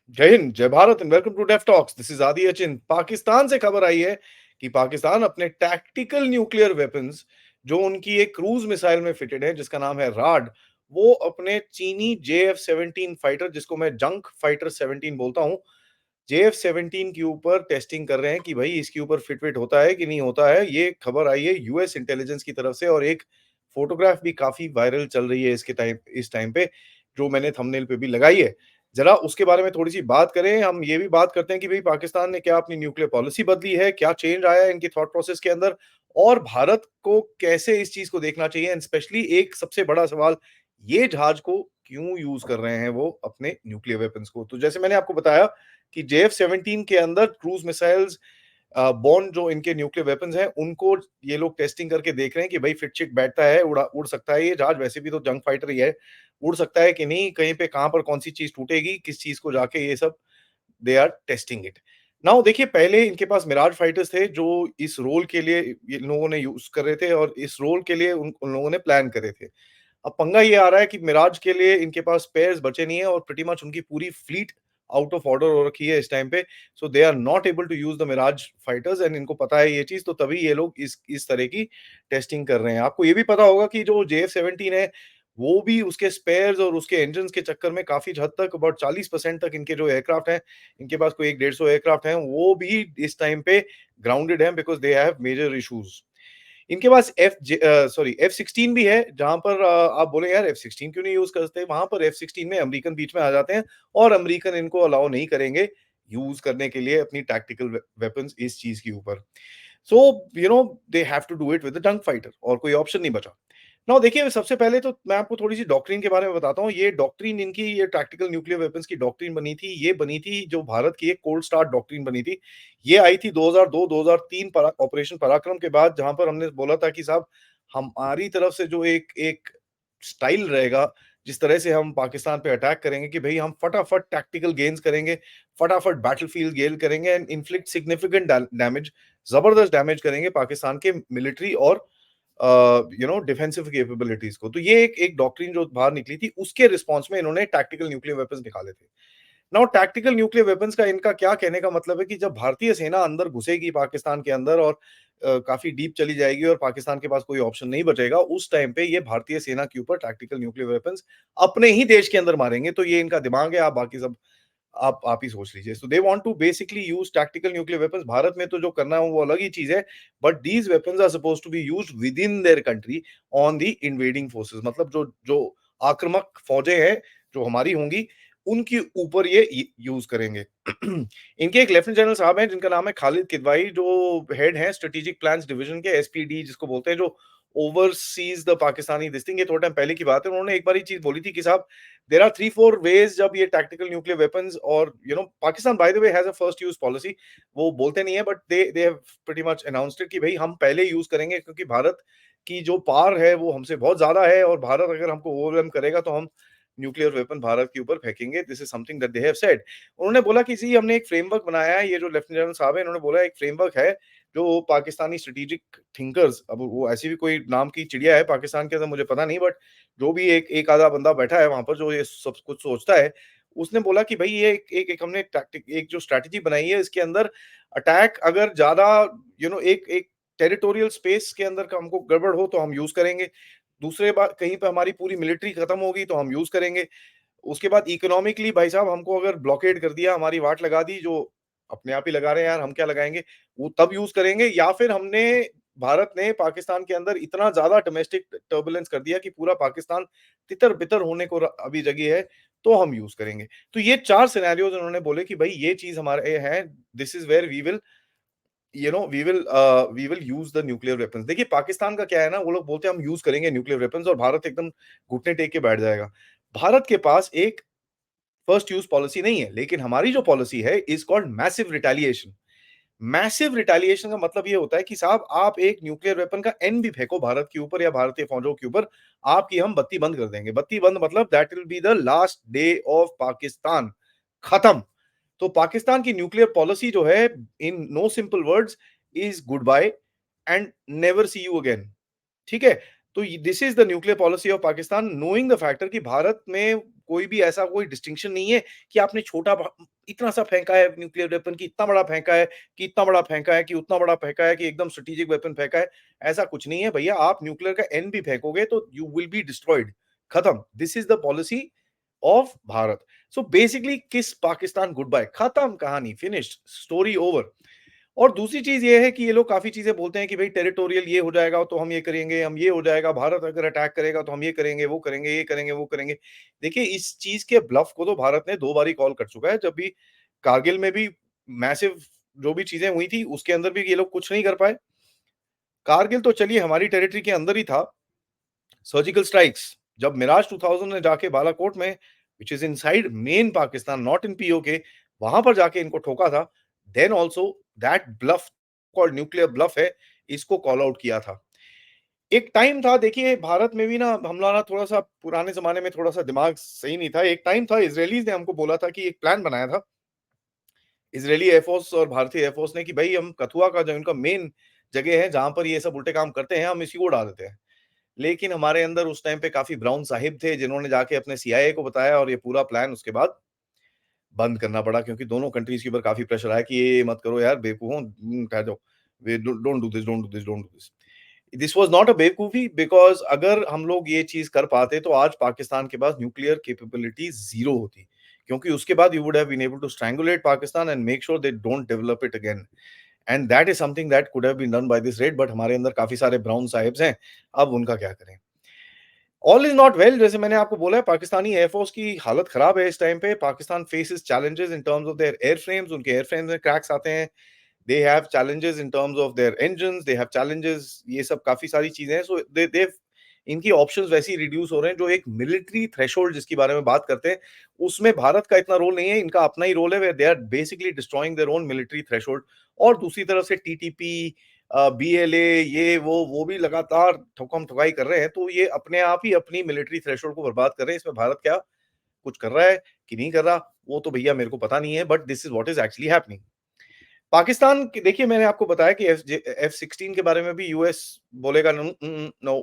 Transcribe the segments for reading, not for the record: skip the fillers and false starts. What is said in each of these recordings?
जय हिंद, जय Bharat and welcome to def talks. This is Aadi Achin. Pakistan से खबर आई है कि पाकिस्तान अपने टैक्टिकल न्यूक्लियर वेपन्स जो उनकी एक क्रूज मिसाइल में फिटेड है जिसका नाम है राड, वो अपने चीनी JF-17 फाइटर, जिसको मैं जंग फाइटर 17 बोलता हूँ, JF-17 के ऊपर टेस्टिंग कर रहे हैं कि भाई इसके ऊपर फिट होता है कि नहीं होता है। ये खबर आई है यूएस इंटेलिजेंस की तरफ से और एक फोटोग्राफ भी काफी वायरल चल रही है इस टाइम पे, जो मैंने थंबनेल पे भी लगाई है। जरा उसके बारे में थोड़ी सी बात करें। हम ये भी बात करते हैं कि भाई पाकिस्तान ने क्या अपनी न्यूक्लियर पॉलिसी बदली है, क्या चेंज आया है इनकी थॉट प्रोसेस के अंदर, और भारत को कैसे इस चीज को देखना चाहिए। एंड स्पेशली एक सबसे बड़ा सवाल, ये जहाज को क्यों यूज कर रहे हैं वो अपने न्यूक्लियर वेपन्स को। तो जैसे मैंने आपको बताया कि JF-17 के अंदर क्रूज मिसाइल्स बॉन्ड जो इनके न्यूक्लियर वेपन्स हैं, उनको ये लोग टेस्टिंग करके देख रहे हैं कि भाई फिट चिट बैठता है, उड़ सकता है ये जहाज, वैसे भी तो जंग फाइटर ही है, उड़ सकता है कि नहीं, कहीं पे कहां पर कौन सी चीज टूटेगी, किस चीज को जाके, ये सब they are testing it. Now देखिए, पहले इनके पास मिराज फाइटर्स थे जो इस रोल के लिए ये लोगों ने यूज कर रहे थे और इस रोल के लिए उन लोगों ने प्लान करे थे। अब पंगा ये आ रहा है कि मिराज के लिए इनके पास स्पेयर्स बचे नहीं है और प्रीटी मच उनकी पूरी फ्लीट आउट ऑफ ऑर्डर हो रखी है इस टाइम पे। So they are not able to use the Mirage fighters and इनको पता है ये चीज, तो तभी ये लोग इस तरह की टेस्टिंग कर रहे हैं। आपको ये भी पता होगा कि जो JF-17 है, वो भी उसके स्पेयर्स और उसके इंजन के चक्कर में काफी हद तक, अबाउट 40% तक इनके जो एयरक्राफ्ट हैं, इनके पास कोई 150 एयरक्राफ्ट हैं, वो भी इस टाइम पे ग्राउंडेड हैं because they have major issues. इनके पास F-16 भी है, जहां पर आप बोले यार F-16 क्यों नहीं यूज करते, वहां पर F-16 में अमेरिकन बीच में आ जाते हैं और अमेरिकन इनको अलाउ नहीं करेंगे यूज करने के लिए अपनी टैक्टिकल वेपन्स इस चीज के ऊपर। So you know they have to do it with the tongue fighter, और कोई ऑप्शन नहीं बचा। नाउ देखिए, सबसे पहले तो मैं आपको थोड़ी सी डॉक्ट्रिन के बारे में बताता हूँ। ये डॉक्ट्रिन इनकी, ये टैक्टिकल न्यूक्लियर वेपन्स की डॉक्ट्रिन बनी थी, ये बनी थी जो भारत की एक कोल्ड स्टार्ट डॉक्ट्रिन बनी थी। ये आई थी 2002-2003 ऑपरेशन पराक्रम के बाद, जहां पर हमने बोला था कि साहब, हमारी तरफ से जो एक एक स्टाइल रहेगा, जिस तरह से हम पाकिस्तान पे अटैक करेंगे, कि भाई हम फटाफट टैक्टिकल गेन्स करेंगे, फटाफट बैटलफील्ड गेन करेंगे एंड इन्फ्लिक्ट सिग्निफिकेंट डैमेज, जबरदस्त डैमेज करेंगे पाकिस्तान के मिलिट्री और डिफेंसिव कैपेबिलिटीज को। तो ये एक एक डॉक्ट्रिन जो बाहर निकली थी, उसके रिस्पॉन्स में इन्होंने टैक्टिकल न्यूक्लियर वेपन्स निकाले थे। नाउ टैक्टिकल न्यूक्लियर वेपन्स का इनका क्या कहने का मतलब है कि जब भारतीय सेना अंदर घुसेगी पाकिस्तान के अंदर और काफी डीप चली जाएगी और पाकिस्तान के पास कोई ऑप्शन नहीं बचेगा, उस टाइम पे ये भारतीय सेना के ऊपर टैक्टिकल न्यूक्लियर वेपन्स अपने ही देश के अंदर मारेंगे। तो ये इनका दिमाग है, आप बाकी सब आप ही सोच लीजिए। So they want to basically use tactical nuclear weapons. Bharat में तो जो करना है वो अलग ही चीज है, but these weapons are supposed to be used within their country on the invading forces. मतलब जो जो आक्रामक फौजें हैं जो हमारी होंगी, उनके ऊपर ये यूज करेंगे। इनके एक लेफ्टिनेंट जनरल साहब हैं जिनका नाम है खालिद किदवाई, जो हेड हैं स्ट्रेटेजिक प्लान्स डिवीजन के, SPD जिसको बोलते हैं, जो overseas the Pakistani this thing. ये थोड़ा टाइम पहले की बात है। उन्होंने एक बार ये चीज बोली थी कि साहब, देयर आर 3-4 वेज जब ये टैक्टिकल न्यूक्लियर वेपन्स, और Pakistan by the way has a first use policy. वो बोलते नहीं है, but they have pretty much announced it कि भाई हम पहले यूज करेंगे, क्योंकि भारत की जो पार है वो हमसे बहुत ज्यादा है, और भारत अगर हमको ओवरवेल्म करेगा तो हम न्यूक्लियर वेपन भारत के ऊपर फेंकेंगे। This is something that they have said. उन्होंने बोला कि जी, हमने एक फ्रेमवर्क बनाया है। ये जो लेफ्टिनेंट जनरल साहब है, इन्होंने बोला एक फ्रेमवर्क है जो पाकिस्तानी स्ट्रेटेजिक थिंकर्स, अब वो ऐसी भी कोई नाम की चिड़िया है पाकिस्तान के अंदर, मुझे पता नहीं, बट जो भी एक एक आधा बंदा बैठा है वहां पर जो ये सब कुछ सोचता है, उसने बोला कि भाई ये एक हमने टैक्टिक, एक जो स्ट्रैटेजी बनाई है, इसके अंदर अटैक अगर ज्यादा एक एक टेरिटोरियल स्पेस के अंदर का हमको गड़बड़ हो तो हम यूज करेंगे। दूसरे बात, कहीं पे हमारी पूरी मिलिट्री खत्म होगी तो हम यूज करेंगे। उसके बाद इकोनॉमिकली भाई साहब, हमको अगर ब्लॉकेड कर दिया, हमारी वाट लगा दी, जो अपने आप ही लगा रहे हैं यार, हम क्या लगाएंगे, वो तब यूज करेंगे। या फिर हमने, भारत ने पाकिस्तान के अंदर इतना ज्यादा डोमेस्टिक टर्बुलेंस कर दिया कि पूरा पाकिस्तान तितर बितर होने को अभी जगी है, तो हम यूज करेंगे। तो ये 4 सिनेरियोज उन्होंने बोले कि भाई ये चीज हमारे हैं, this is where we will use the nuclear weapons. देखिए पाकिस्तान का क्या है ना, वो लोग बोलते हैं हम यूज करेंगे न्यूक्लियर वेपन्स, और भारत एकदम घुटने टेक के बैठ जाएगा। भारत के पास एक फर्स्ट यूज पॉलिसी नहीं है, लेकिन हमारी जो पॉलिसी है is called massive retaliation. Massive retaliation का मतलब ये होता है कि साहब, आप एक न्यूक्लियर वेपन का एन भी फेंको भारत के ऊपर या भारतीय फौजों के ऊपर, आपकी हम बत्ती बंद कर देंगे। बत्ती बंद मतलब that will be the last day of Pakistan, खत्म। तो पाकिस्तान की न्यूक्लियर पॉलिसी जो है, in no simple words, is good bye and never see you again. ठीक है। तो this is the nuclear policy of Pakistan, knowing the factor कि भारत में कोई भी ऐसा कोई डिस्टिंक्शन नहीं है कि आपने छोटा इतना सा फेंका है न्यूक्लियर वेपन कि इतना बड़ा फेंका है, कि इतना बड़ा फेंका है, कि उतना बड़ा फेंका है, कि एकदम स्ट्रेटेजिक वेपन फेंका है। ऐसा कुछ नहीं है भैया, आप न्यूक्लियर का एन भी फेंकोगे तो यू विल बी डिस्ट्रॉयड। खत्म। This is the policy of Bharat. So basically किस पाकिस्तान गुड बाय, खत्म कहानी, फिनिश्ड, स्टोरी ओवर। और दूसरी चीज़ ये है कि ये लोग काफ़ी चीज़ें बोलते हैं कि भई टेरिटोरियल ये हो जाएगा तो हम ये करेंगे, हम ये हो जाएगा, भारत अगर अटैक करेगा तो हम ये करेंगे, वो करेंगे, ये करेंगे, वो करेंगे। देखिए इस चीज़ के ब्लफ को तो भारत ने 2 बारी कॉल कर चुका है, जब भी कारगिल में भी मैसिव जो भी चीज़ें हुई थी, उसके अंदर भी ये लोग कुछ नहीं कर पाए। कारगिल तो चलिए हमारी टेरिटरी के अंदर ही था। सर्जिकल स्ट्राइक्स जब मिराज 2000 ने जाके बालाकोट में which is inside main Pakistan not in PoK, वहाँ पर जाके इनको ठोका था। Then also that bluff called nuclear bluff है, इसको कॉल आउट किया था। एक टाइम था देखिए भारत में भी ना हमारा थोड़ा-सा पुराने ज़माने में थोड़ा-सा दिमाग सही नहीं था। एक टाइम था इज़राइलीज़ ने हमको बोला था कि एक प्लान बनाया था। इज़रायली एयरफोर्स और भारतीय एयरफोर्स ने कि भई हम कथुआ का जो इनका मेन जगह है जहाँ पर ये सब उल्टे काम करते हैं, हम इसी को उड़ा देते हैं। लेकिन हमारे अंदर उस टाइम पे काफ़ी ब्राउन साहिब थे जिन्होंने जाके अपने सीआईए को बताया और ये पूरा प्लान उसके बाद बंद करना पड़ा क्योंकि दोनों कंट्रीज़ के ऊपर काफ़ी प्रेशर आया कि ये मत करो यार बेवकूफों ठहर जाओ। We don't do this, don't do this, don't do this. This was not a बेवकूफी बिकॉज़ अगर हम लोग ये चीज़ कर पाते तो आज पाकिस्तान के पास न्यूक्लियर कैपेबिलिटी ज़ीरो होती। क्योंकि उसके बाद you would have been able to strangulate Pakistan and make sure they don't develop it again. And that is something that could have been done by this raid but हमारे अंदर काफ़ी सारे brown sahibs हैं, अब उनका क्या करें? ऑल इज़ नॉट वेल जैसे मैंने आपको बोला है पाकिस्तानी एयरफोर्स की हालत खराब है इस टाइम पे। Pakistan faces challenges in terms of their airframes, उनके एयरफ्रेम्स में क्रैक्स आते हैं। They have challenges in terms of their engines, they have challenges, ये सब काफ़ी सारी चीज़ें हैं। सो दे इनकी ऑप्शंस वैसे ही रिड्यूस हो रहे हैं जो एक मिलिट्री थ्रेशोल्ड जिसके बारे में बात करते हैं, उसमें भारत का इतना रोल नहीं है, इनका अपना ही रोल है where they are basically destroying their own military threshold. और दूसरी तरफ से टीटीपी बीएलए ये वो भी लगातार ठोकम-ठुकाई कर रहे हैं, तो ये अपने आप ही अपनी मिलिट्री थ्रेशोल्ड को बर्बाद कर रहे हैं। इसमें भारत क्या कुछ कर रहा है कि नहीं कर रहा, वो तो भैया मेरे को पता नहीं है but this is what is actually happening. Pakistan की देखिए मैंने आपको बताया कि F-16 के बारे में भी यूएस बोलेगा नो।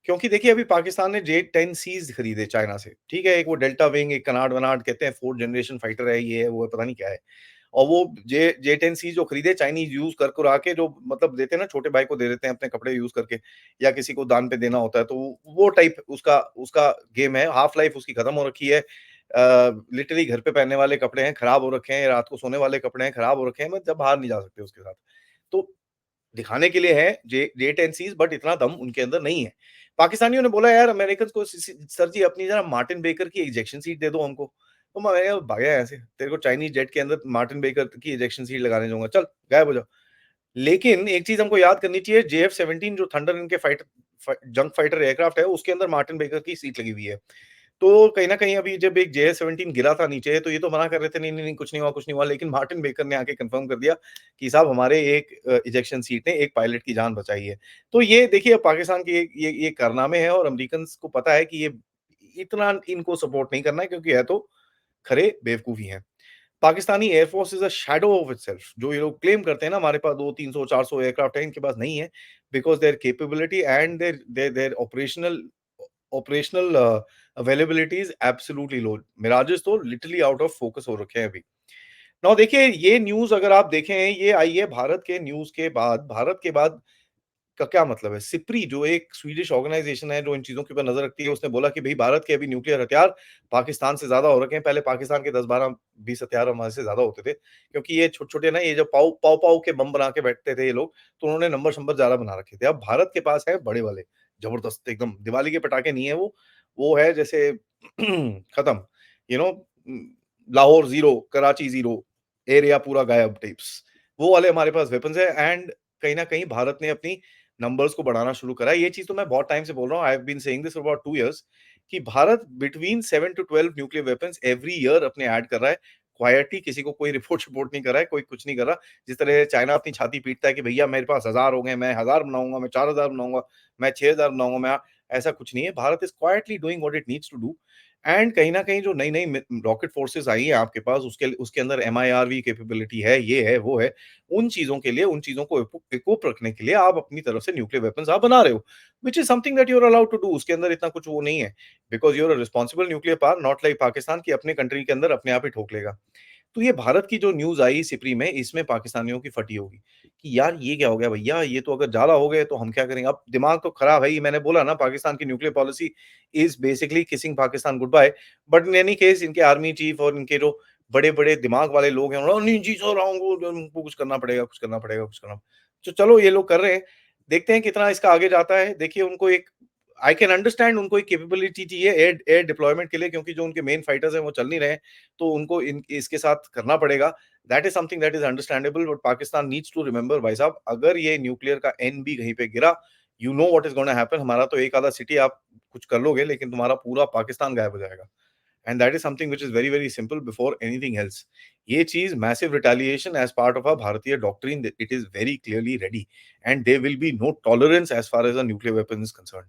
क्योंकि देखिए अभी पाकिस्तान ने J-10Cs खरीदे चाइना से, ठीक है? एक वो डेल्टा विंग, एक कनाड-वनाड कहते हैं 4th जनरेशन फाइटर है, ये है, वो है, पता नहीं क्या है। और वो J-10C जो खरीदे चाइनीज़ यूज़ कर कुरा के जो मतलब देते हैं ना छोटे भाई को दे देते हैं अपने कपड़े यूज़ करके या किसी को दान पे देना होता है, तो वो टाइप उसका उसका गेम है। हाफ लाइफ उसकी खत्म हो रखी है। लिटरली घर पे पहनने वाले कपड़े हैं, खराब हो रखे हैं, रात को सोने वाले कपड़े हैं, खराब हो रखे हैं, मतलब बाहर नहीं जा सकते उसके साथ। तो दिखाने के लिए है J-10Cs बट इतना दम उनके अंदर नहीं है। पाकिस्तानियों ने बोला यार अमेरिकन्स को सर जी अपनी जरा मार्टिन बेकर की इजेक्शन सीट दे दो हमको। तो मैंने कहा भाग यहाँ से, तेरे को चाइनीज़ जेट के अंदर मार्टिन बेकर की इजेक्शन सीट लगाने जाऊँगा, चल गायब हो जा। लेकिन एक चीज़ हमको याद करनी चाहिए JF-17 जो थंडर इनके जंग फाइटर एयरक्राफ्ट है उसके अंदर मार्टिन बेकर की सीट लगी हुई है। तो कहीं न कहीं अभी जब एक JS-17 गिरा था नीचे तो ये तो मना कर रहे थे नहीं, नहीं, नहीं कुछ नहीं हुआ, कुछ नहीं हुआ। लेकिन मार्टिन बेकर ने आके कन्फर्म कर दिया कि साहब हमारे एक इजेक्शन सीट ने एक पायलट की जान बचाई है। तो ये देखिए पाकिस्तान के ये कारनामे हैं और अमेरिकन्स को पता है कि ये इतना इनको सपोर्ट नहीं करना है क्योंकि है तो खरे बेवकूफ ही हैं। Pakistani air force is a shadow of itself जो ये लोग क्लेम करते हैं ना हमारे पास 2, 300, 400 एयरक्राफ्ट है, इनके पास नहीं है because their capability and their operational availability is absolutely low. Mirages तो लिटरली आउट ऑफ फोकस हो रखे हैं अभी। नाउ देखिए ये न्यूज़ अगर आप देखें ये आई है भारत के न्यूज़ के बाद, भारत के बाद का क्या मतलब है? सिप्री जो एक स्वीडिश ऑर्गनाइज़ेशन है जो इन चीज़ों के ऊपर नज़र रखती है, उसने बोला कि भई भारत के अभी न्यूक्लियर हथियार पाकिस्तान से ज़्यादा हो रखे हैं। पहले पाकिस्तान के 10, 12, 20 हथियार हमारे से ज़्यादा होते थे। क्योंकि ये छोटे-छोटे ना ये जो पाव-पाव के बम बना के बैठते थे ये लोग, तो उन्होंने नंबर-शंबर ज़्यादा बना रखे थे। अब भारत के पास है बड़े वाले, ज़बरदस्त एकदम दिवाली के पटाखे नहीं है वो है जैसे खत्म, you know Lahore zero, Karachi zero, area पूरा गायब टाइप्स। वो वाले हमारे पास वेपन्स है एंड कहीं न कहीं भारत ने अपनी नंबर्स को बढ़ाना शुरू करा है। ये चीज़ तो मैं बहुत टाइम से बोल रहा हूँ। I have been saying this for about 2 years कि Bharat between 7 to 12 nuclear weapons every year अपने ऐड कर रहा है। क्वाइटली किसी को कोई रिपोर्ट नहीं कर रहा है, कोई कुछ नहीं कर रहा। जिस तरह चाइना अपनी छाती पीटता है कि भैया मेरे पास 1000 हो गए, मैं 1000 बनाऊँगा, मैं 4000 बनाऊँगा, मैं 6000 बनाऊँगा, मैं ऐसा कुछ नहीं है। Bharat is quietly doing what it needs to do and कहीं न कहीं जो नई-नई रॉकेट फोर्सेस आई हैं आपके पास उसके उसके अंदर एमआईआरवी कैपेबिलिटी है, ये है, वो है। उन चीज़ों के लिए, उन चीज़ों को इक्विप रखने के लिए आप अपनी तरफ से न्यूक्लियर वेपन्स आप बना रहे हो, which is something that you are allowed to do. उसके अंदर इतना कुछ वो नहीं है, because you are a responsible nuclear power not like Pakistan कि अपने कंट्री के अंदर अपने आप ही ठोक लेगा। तो ये भारत की जो न्यूज़ आई सिपरी में, इसमें पाकिस्तानियों की फटी होगी कि यार ये क्या हो गया भैया, ये तो अगर ज़्यादा हो गए तो हम क्या करेंगे? अब दिमाग तो खराब है ही, मैंने बोला ना पाकिस्तान की nuclear policy is basically kissing Pakistan good bye, but in any case इनके आर्मी चीफ और इनके जो बड़े-बड़े दिमाग वाले लोग हैं, उन्होंने नहीं जी सर हमको कुछ करना पड़ेगा, कुछ करना पड़ेगा, कुछ करना तो चलो ये लोग कर रहे हैं, देखते हैं कितना इसका आगे जाता है। देखिए उनको एक आई कैन अंडरस्टैंड उनको एक कैपेबिलिटी चाहिए एयर एयर डिप्लॉयमेंट के लिए क्योंकि जो उनके मेन फाइटर्स हैं वो चल नहीं रहे हैं, तो उनको इन इसके साथ करना पड़ेगा। That is something that is understandable but Pakistan needs to remember भाई साहब अगर ये न्यूक्लियर का एन भी कहीं पे गिरा, you know what is gonna happen हमारा तो एक आधा सिटी आप कुछ कर लोगे लेकिन तुम्हारा पूरा पाकिस्तान गायब हो जाएगा। And that is something which is very, very simple before anything else. ये चीज़ massive retaliation as part of a भारतीय doctrine it is very clearly ready and there will be no tolerance as far as a nuclear weapon is concerned.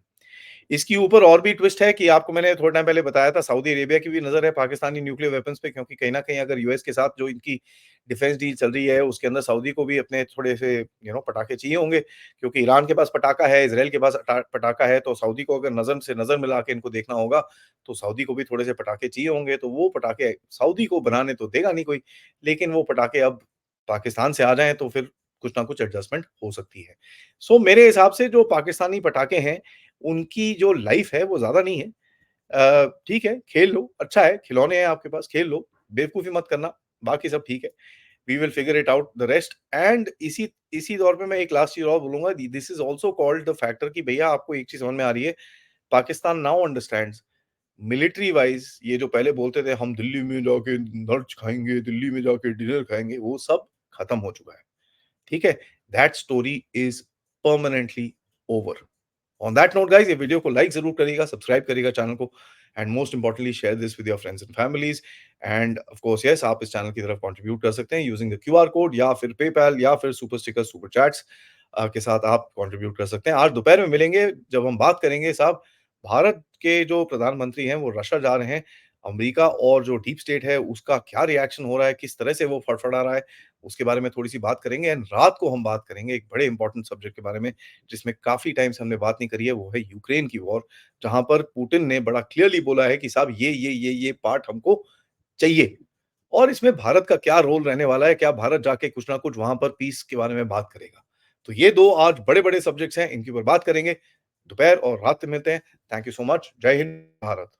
इसके ऊपर और भी twist है कि आपको मैंने थोड़े टाइम पहले बताया था सऊदी अरेबिया की भी नज़र है पाकिस्तानी न्यूक्लियर वेपन्स पे क्योंकि कहीं न कहीं अगर यूएस के साथ जो इनकी डिफेंस डील चल रही है, उसके अंदर सऊदी को भी अपने थोड़े से पटाखे चाहिए होंगे क्योंकि ईरान के पास पटाखा है, इज़राइल के पास पटाखा है, तो सऊदी को अगर नज़र से नज़र मिला के इनको देखना होगा, तो सऊदी को भी थोड़े से पटाखे चाहिए होंगे, तो वो पटाखे सऊदी को बनाने तो देगा नहीं कोई, लेकिन वो पटाखे अब पाकिस्तान से आ जाएँ तो फिर कुछ ना कुछ एडजस्टमेंट हो सकती है। सो मेरे हिसाब से जो पाकिस्तानी पटाखे हैं उनकी जो लाइफ है वो ज़्यादा नहीं है। ठीक है, खेल लो, अच्छा है, खिलौने हैं आपके पास, खेल लो, बेवकूफ़ी मत करना, बाकी सब ठीक है। We will figure it out the rest and इसी इसी दौर पे मैं एक लास्ट चीज़ और बोलूँगा this is also called the factor कि भैया आपको एक चीज़ समझ में आ रही है, Pakistan now understands military wise ये जो पहले बोलते थे हम दिल्ली में जाके लंच खाएँगे, दिल्ली में जाके डिनर खाएँगे, वो सब खत्म हो चुका है। ठीक है? That story is permanently over. On that note guys ये वीडियो को लाइक जरूर करिएगा, सब्सक्राइब करिएगा चैनल को and most importantly share this with your friends and families end of course yes आप इस चैनल की तरफ कंट्रीब्यूट कर सकते हैं यूजिंग द क्यूआर कोड या फिर पेपैल या फिर सुपर स्टिकर सुपर चैट्स के साथ आप कंट्रीब्यूट कर सकते हैं। आज दोपहर में मिलेंगे जब हम बात करेंगे साहब भारत के जो प्रधानमंत्री हैं वो रशिया जा रहे हैं। अमेरिका और जो डीप स्टेट है उसका क्या रिएक्शन हो रहा है, किस तरह से वो फड़फड़ा रहा है, उसके बारे में थोड़ी-सी बात करेंगे एंड रात को हम बात करेंगे एक बड़े इंपॉर्टेंट सब्जेक्ट के बारे में जिसमें काफ़ी टाइम से हमने बात नहीं करी है, वो है यूक्रेन की वॉर, जहाँ पर पुतिन ने बड़ा क्लियरली बोला है कि साहब ये पार्ट हमको चाहिए और इसमें भारत का क्या रोल रहने वाला है, क्या भारत जाके कुछ ना कुछ वहाँ पर पीस के बारे में बात करेगा। तो ये 2 आज बड़े-बड़े सब्जेक्ट्स हैं, इनके ऊपर बात करेंगे। दोपहर और रात में मिलते हैं। Thank you so much. जय हिंद, भारत।